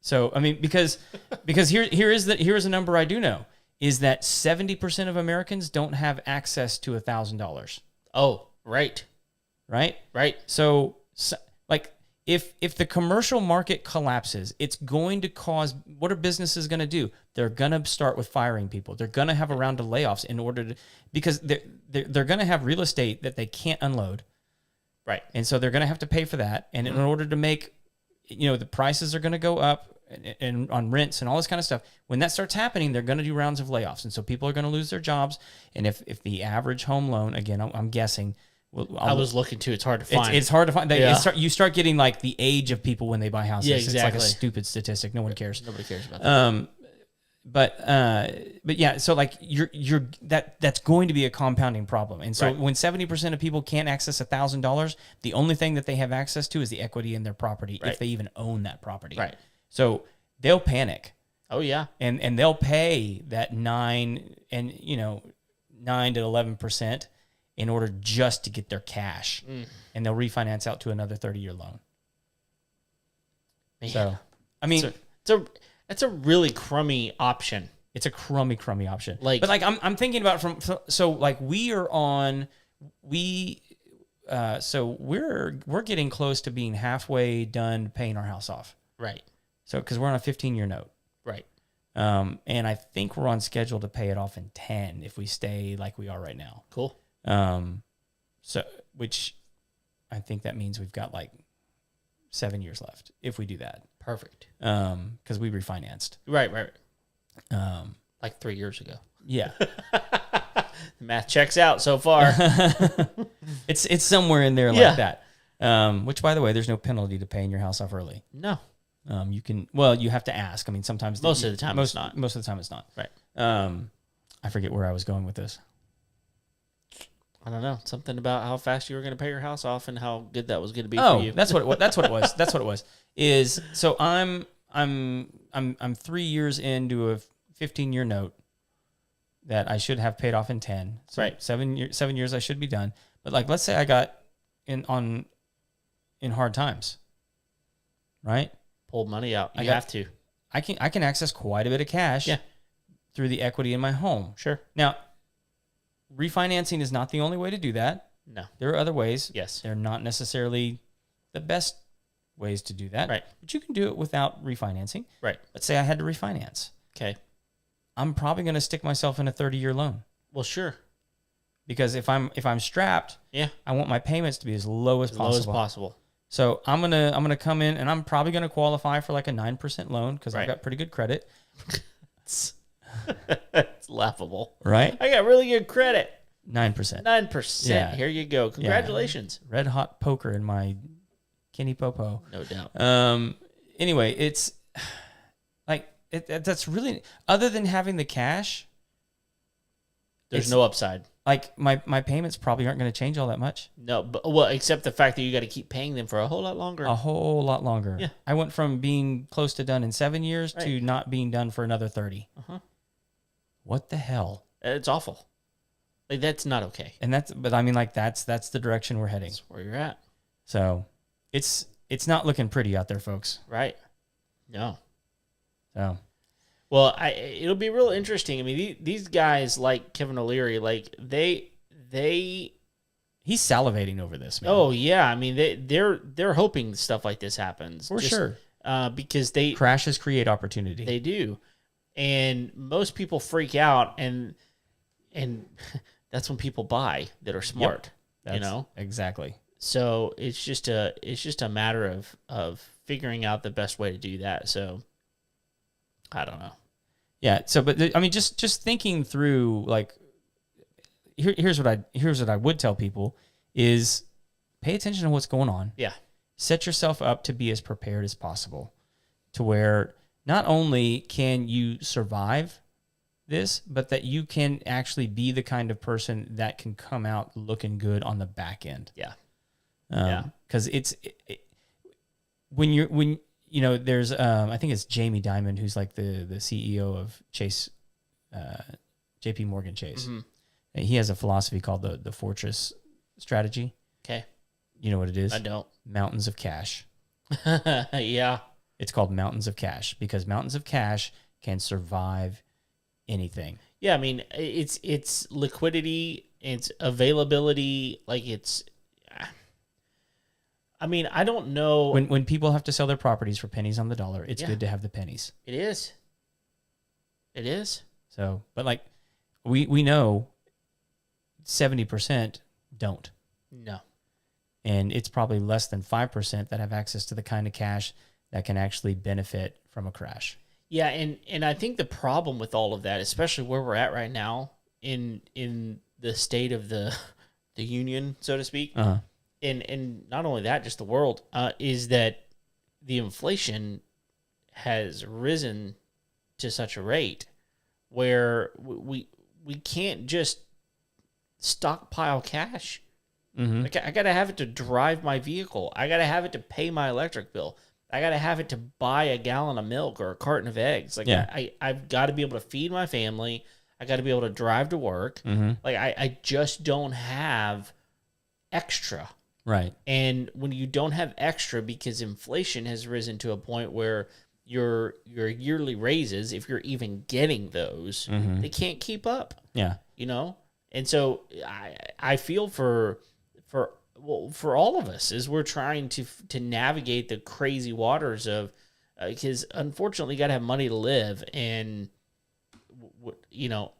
So, I mean, because here's a number I do know, is that 70% of Americans don't have access to $1,000, Oh, right. right? Right. So like if the commercial market collapses, it's going to cause, what are businesses going to do? They're going to start with firing people. They're going to have a round of layoffs in order to, because they're going to have real estate that they can't unload. Right. And so they're going to have to pay for that. And in order to make the prices are going to go up and on rents and all this kind of stuff. When that starts happening, they're going to do rounds of layoffs. And so people are going to lose their jobs. And if the average home loan, again, I'm guessing. I was looking too. It's hard to find. It's hard to find. You start getting like the age of people when they buy houses. Yeah, It's like a exactly. stupid statistic. No one cares. Nobody cares about that. But yeah, so like that's going to be a compounding problem. And so Right. when 70% of people can't access $1,000, the only thing that they have access to is the equity in their property, Right. if they even own that property. Right. So they'll panic Oh yeah. and they'll pay that 9 to 11% in order just to get their cash, and they'll refinance out to another 30-year loan. Man. So I mean, That's a really crummy option. it's a crummy option. Like- but like I'm thinking about so like so we're getting close to being halfway done paying our house off. Right. So because we're on a 15-year note, Right. and I think we're on schedule to pay it off in 10 if we stay like we are right now. Cool. So which I think that means we've got like 7 years left if we do that. Perfect. Because we refinanced. Right. Like 3 years ago. Yeah. The math checks out so far. It's somewhere in there Yeah. like that. Which, by the way, there's no penalty to paying your house off early. No. You have to ask. I mean, sometimes Most of the time it's not. Most of the time it's not. Right. I forget where I was going with this. I don't know. Something about how fast you were going to pay your house off and how good that was going to be Oh, for you. that's what it was. That's what it was. That's what it was. Is so I'm 3 years into a 15-year note that I should have paid off in 10. So Right. 7 years I should be done. But like, let's say I got in hard times, right? Pull money out. You I got- have to. I can access quite a bit of cash Yeah. through the equity in my home. Sure. Now, refinancing is not the only way to do that. No. There are other ways. Yes. They're not necessarily the best ways to do that. Right. But you can do it without refinancing. Right. Let's say I had to refinance. Okay. I'm probably going to stick myself in a 30-year loan Well, sure. because if I'm strapped, Yeah. I want my payments to be as low as As possible. low as possible. So I'm gonna come in and I'm probably gonna qualify for like a 9% loan because Right. I've got pretty good credit. It's laughable. Right. I got really good credit. 9%. 9%. Yeah. Here you go. Congratulations. Red hot poker in my Kenny Popo. No doubt. Anyway, it's like that's really, other than having the cash, There's it's- no upside. like my payments probably aren't going to change all that much. No, but well, except the fact that you got to keep paying them for a whole lot longer. A whole lot longer. Yeah. I went from being close to done in 7 years to Right. not being done for another 30. Uh-huh. What the hell? It's awful. Like that's not okay. And but I mean, like that's the direction we're heading. That's where you're at, So it's not looking pretty out there, folks. right? No. So Well, it'll be real interesting. I mean, these guys like Kevin O'Leary, like they. he's salivating over this, man. Oh yeah, I mean they're hoping stuff like this happens for sure. because they Crashes create opportunity. They do. And most people freak out and that's when people buy that are smart, you know? Exactly. So it's just a matter of figuring out the best way to do that. So I don't know. Yeah. So, but I mean, just thinking through, like, here's what I would tell people is pay attention to what's going on. Yeah. Set yourself up to be as prepared as possible, to where not only can you survive this, but that you can actually be the kind of person that can come out looking good on the back end. Yeah. Because when there's I think it's Jamie Dimon who's like the CEO of Chase, JP Morgan Chase. Mhm. And he has a philosophy called the Fortress strategy. Okay. You know what it is? I don't. Mountains of cash. Yeah. It's called Mountains of Cash because mountains of cash can survive anything. Yeah, I mean, it's liquidity, it's availability, like it's I mean, I don't know. When people have to sell their properties for pennies on the dollar, it's Yeah. good to have the pennies. It is. It is. So, but like we know 70% don't. No. And it's probably less than 5% that have access to the kind of cash that can actually benefit from a crash. Yeah, and I think the problem with all of that, especially where we're at right now in the state of the union, so to speak, and not only that, just the world, is that the inflation has risen to such a rate where we can't just stockpile cash. Like I gotta have it to drive my vehicle. I gotta have it to pay my electric bill. I gotta have it to buy a gallon of milk or a carton of eggs. Like I've got to be able to feed my family. I got to be able to drive to work. Like I just don't have extra. Right. And when you don't have extra, because inflation has risen to a point where your yearly raises, if you're even getting those, they can't keep up. Yeah. You know, and so I feel for all of us as we're trying to navigate the crazy waters of, because unfortunately you got to have money to live, and you know,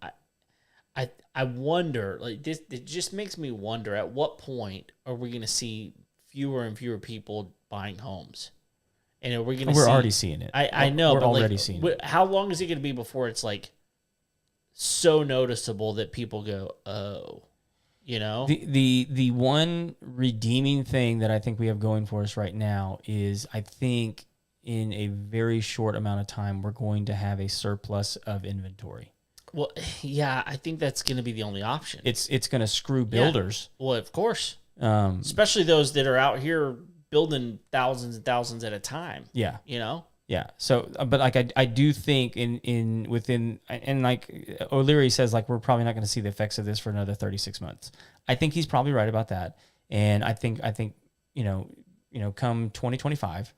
I wonder, like this, it just makes me wonder, at what point are we going to see fewer and fewer people buying homes? And are we going to We're already seeing it. I know, we're but already like, seeing it. how long is it going to be before it's like so noticeable that people go, oh, you know? The one redeeming thing that I think we have going for us right now is, I think in a very short amount of time, we're going to have a surplus of inventory. Well, yeah, I think that's going to be the only option. It's going to screw builders. Yeah. Well, of course. Especially those that are out here building thousands and thousands at a time. Yeah. You know? Yeah. So, but like, I do think within, like O'Leary says, like, we're probably not going to see the effects of this for another 36 months. I think he's probably right about that. And I think, you know, come 2025,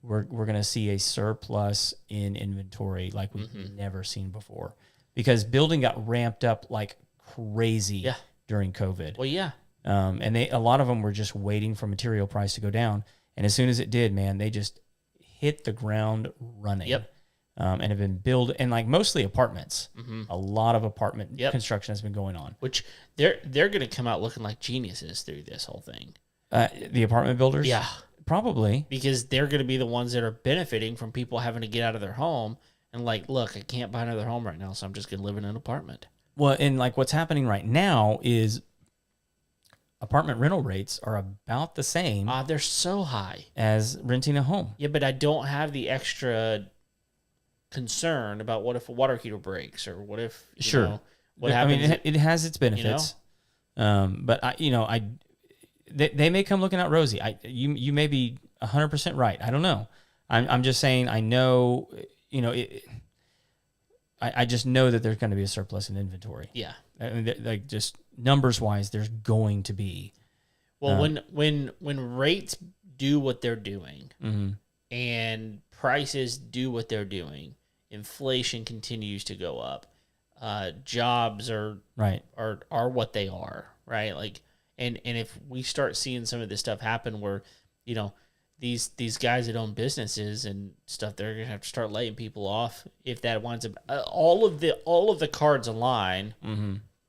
we're going to see a surplus in inventory like we've never seen before, because building got ramped up like crazy during COVID. Well, yeah. And a lot of them were just waiting for material price to go down. And as soon as it did, man, they just hit the ground running. Yep. And have been built, and like mostly apartments. A lot of apartment construction has been going on. Which they're going to come out looking like geniuses through this whole thing. The apartment builders? Yeah. Probably. Because they're going to be the ones that are benefiting from people having to get out of their home and like, look, I can't buy another home right now, so I'm just going to live in an apartment. Well, and like what's happening right now is apartment rental rates are about the same. They're so high as renting a home. Yeah, but I don't have the extra concern about what if a water heater breaks, or what if you know, what happens. I mean, it has its benefits. You know? But they may come looking out rosy. You may be 100% right. I don't know. I'm just saying. I know. You know. I just know that there's going to be a surplus in inventory. Yeah. I mean, like just numbers wise, there's going to be. Well, when rates do what they're doing, and prices do what they're doing, inflation continues to go up. Jobs are what they are, right? Like, and if we start seeing some of this stuff happen, where, you know, these guys that own businesses and stuff, they're gonna have to start laying people off if that winds up all of the cards align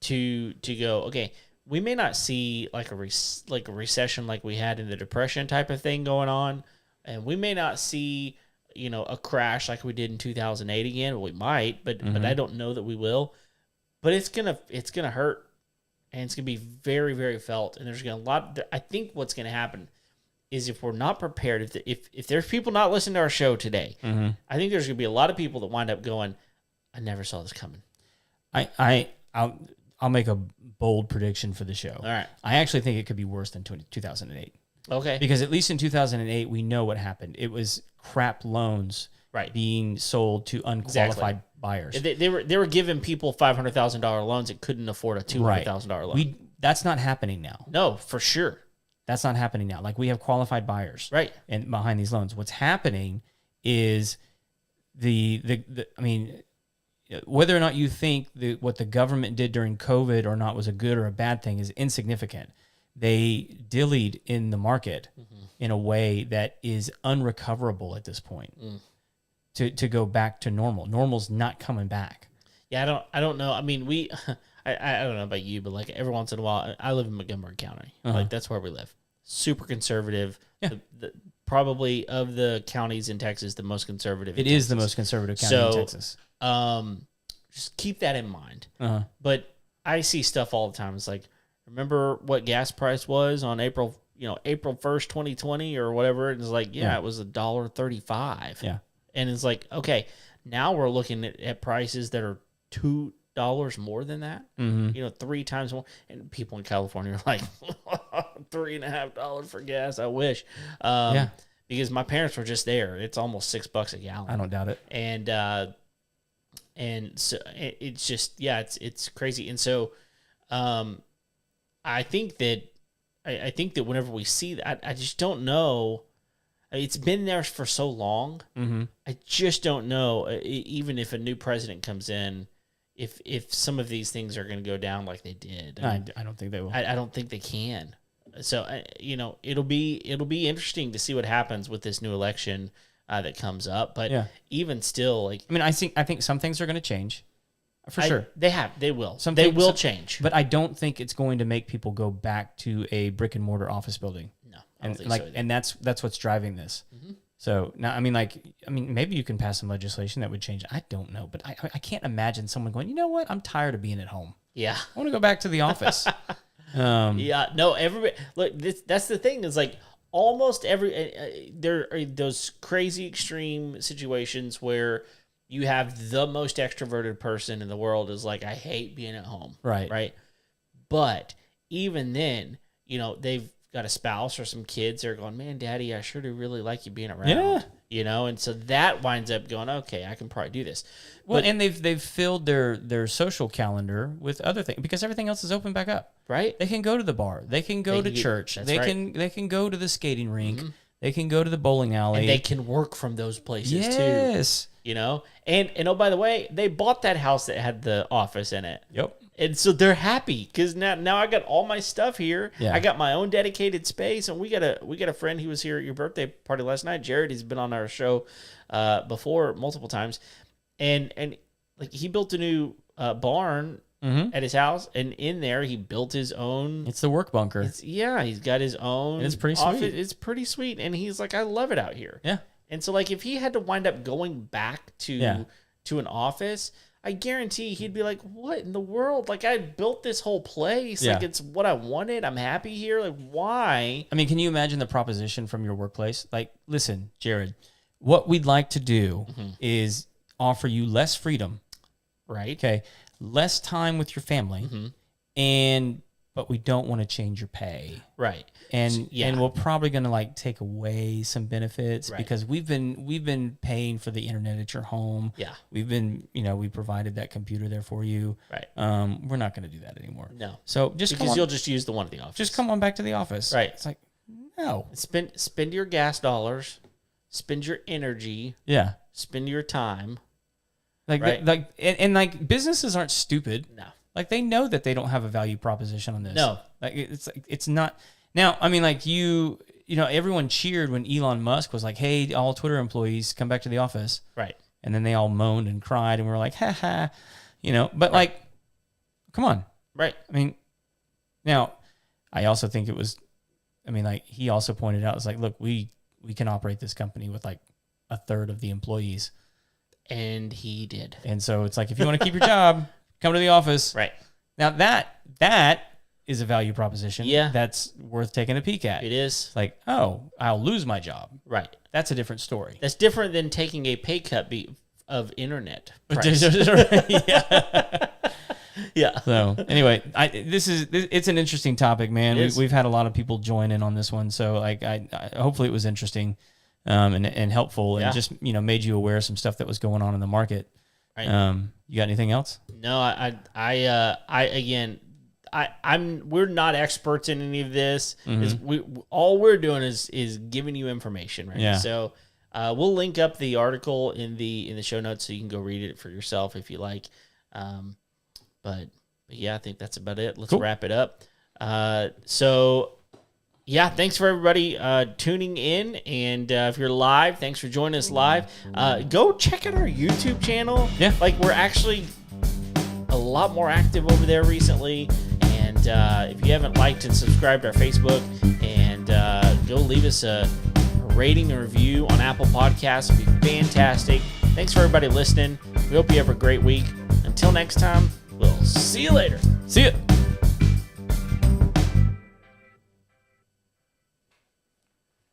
to go. Okay, we may not see like a recession like we had in the Depression type of thing going on, and we may not see, you know, a crash like we did in 2008 again. Well, we might, but I don't know that we will. But it's gonna hurt, and it's gonna be very, very felt. And there's I think what's gonna happen is, if we're not prepared, if there's people not listening to our show today, I think there's gonna be a lot of people that wind up going, I never saw this coming. I'll make a bold prediction for the show. All right. I actually think it could be worse than 2008. Okay. Because at least in 2008, we know what happened. It was crap loans being sold to unqualified buyers. They were giving people $500,000 loans that couldn't afford a $200,000 loan. That's not happening now. No, for sure. That's not happening now. Like, we have qualified buyers and behind these loans. What's happening is I mean, whether or not you think what the government did during COVID or not was a good or a bad thing is insignificant. They dillied in the market in a way that is unrecoverable at this point. To go back to normal. Normal's not coming back. Yeah, I don't know. I mean, I don't know about you, but like every once in a while, I live in Montgomery County. Like, that's where we live. Super conservative. Yeah. probably of the counties in Texas the most conservative. It is the most conservative county in Texas. Just keep that in mind. Uh-huh. But I see stuff all the time. It's like, remember what gas price was on April 1st, 2020 or whatever? It's like, it was $1.35. Yeah. And it's like, okay, now we're looking at prices that are $2 more than that. Mm-hmm. 3 times more. And people in California are like, $3.50 for gas. I wish. Because my parents were just there. It's almost $6 a gallon. I don't doubt it. And so it's just, it's crazy. And so, I think that whenever we see that, I just don't know. It's been there for so long. Mm-hmm. I just don't know, even if a new president comes in, if some of these things are going to go down like they did. I don't think they will. I don't think they can. So, it'll be interesting to see what happens with this new election that comes up. But even still, like, I think some things are going to change. For sure. They will. They will change. But I don't think it's going to make people go back to a brick and mortar office building. No, I don't think so. And that's what's driving this. Mm-hmm. So now, maybe you can pass some legislation that would change. I don't know, but I can't imagine someone going, you know what? I'm tired of being at home. Yeah. I want to go back to the office. Everybody, look, that's the thing is like almost there are those crazy extreme situations where you have the most extroverted person in the world is like, I hate being at home. Right. But even then, they've got a spouse or some kids that are going, man, Daddy, I sure do really like you being around. Yeah. And so that winds up going, okay, I can probably do this. Well, and they've filled their social calendar with other things because everything else is open back up. Right. They can go to the bar. They can go to church. They can go to the skating rink. Mm-hmm. They can go to the bowling alley. And they can work from those places too. Yes. And oh, by the way, they bought that house that had the office in it. Yep. And so they're happy because now I got all my stuff here. Yeah. I got my own dedicated space, and we got a friend. He was here at your birthday party last night. Jared, he's been on our show before multiple times, and like he built a new barn at his house, and in there he built his own. It's the work bunker. He's got his own. And it's pretty office. sweet. It's pretty sweet, and he's like, I love it out here. Yeah. And so like if he had to wind up going back to an office, I guarantee he'd be like, what in the world? Like, I built this whole place. Yeah. Like, it's what I wanted. I'm happy here. Like, why? Can you imagine the proposition from your workplace? Like, listen, Jared, what we'd like to do is offer you less freedom. Right. Okay. Less time with your family. But we don't want to change your pay. Right. And we're probably going to take away some benefits because we've been paying for the internet at your home. Yeah. We've been, we provided that computer there for you. Right. We're not going to do that anymore. No. So you'll just use the one at the office. Just come on back to the office. Right. It's like, no. Spend your gas dollars, spend your energy. Yeah. Spend your time. Businesses aren't stupid. No. They know that they don't have a value proposition on this. No. It's not. Now, everyone cheered when Elon Musk was like, hey, all Twitter employees come back to the office. Right. And then they all moaned and cried and we were like, ha ha, but come on. Right. Now I also think it was, he also pointed out, it's like, look, we can operate this company with a third of the employees. And he did. And so it's like, if you want to keep your job, come to the office. Right. Now that is a value proposition. Yeah. That's worth taking a peek at. It is. It's like, oh, I'll lose my job. Right. That's a different story. That's different than taking a pay cut of internet price. Yeah. Yeah. So anyway, it's an interesting topic, man. We've had a lot of people join in on this one. So I hopefully it was interesting and helpful and just, made you aware of some stuff that was going on in the market. Right. You got anything else? No, we're not experts in any of this. All we're doing is giving you information, right? Yeah. So we'll link up the article in the show notes so you can go read it for yourself if you like. But yeah, I think that's about it. Let's wrap it up. Yeah, thanks for everybody tuning in. And if you're live, thanks for joining us live. Go check out our YouTube channel. Yeah. We're actually a lot more active over there recently. And if you haven't liked and subscribed to our Facebook, and go leave us a rating and review on Apple Podcasts would be fantastic. Thanks for everybody listening. We hope you have a great week. Until next time, we'll see you later. See ya.